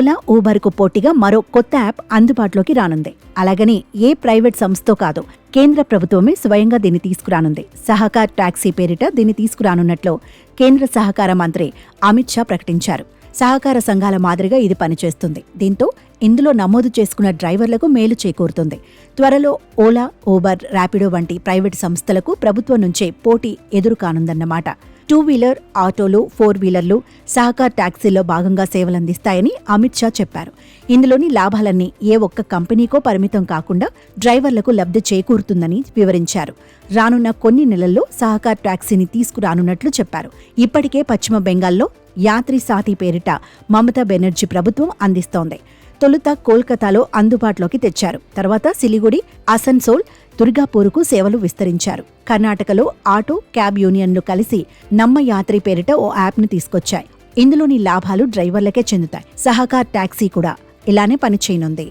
ఓలా, ఊబర్కు పోటీగా మరో కొత్త యాప్ అందుబాటులోకి రానుంది. అలాగని ఏ ప్రైవేట్ సంస్థతో కాదు, కేంద్ర ప్రభుత్వమే స్వయంగా దీన్ని తీసుకురానుంది. సహకార్ టాక్సీ పేరిట దీన్ని తీసుకురానున్నట్లు కేంద్ర సహకార మంత్రి అమిత్ షా ప్రకటించారు. సహకార సంఘాల మాదిరిగా ఇది పనిచేస్తుంది. దీంతో ఇందులో నమోదు చేసుకున్న డ్రైవర్లకు మేలు చేకూరుతుంది. త్వరలో ఓలా, ఊబర్, ర్యాపిడో వంటి ప్రైవేటు సంస్థలకు ప్రభుత్వం నుంచే పోటీ ఎదురుకానుందన్నమాట. 2 వీలర్, ఆటోలు, 4 వీలర్లు సహకార్ టాక్సీల్లో భాగంగా సేవలందిస్తాయని అమిత్ షా చెప్పారు. ఇందులోని లాభాలన్నీ ఏ ఒక్క కంపెనీకో పరిమితం కాకుండా డ్రైవర్లకు లబ్ధి చేకూరుతుందని వివరించారు. రానున్న కొన్ని నెలల్లో సహకార్ టాక్సీని తీసుకురానున్నట్లు చెప్పారు. ఇప్పటికే పశ్చిమ బెంగాల్లో యాత్రి సాథీ పేరిట మమతా బెనర్జీ ప్రభుత్వం అందిస్తోంది. తొలుత కోల్కతాలో అందుబాటులోకి తెచ్చారు. తర్వాత సిలిగుడి, అసన్సోల్, దుర్గాపూర్కు సేవలు విస్తరించారు. కర్ణాటకలో ఆటో, క్యాబ్ యూనియన్లు కలిసి నమ్మ యాత్రి పేరిట ఓ యాప్ను తీసుకొచ్చాయి. ఇందులోని లాభాలు డ్రైవర్లకే చెందుతాయి. సహకార్ టాక్సీ కూడా ఇలానే పనిచేయనుంది.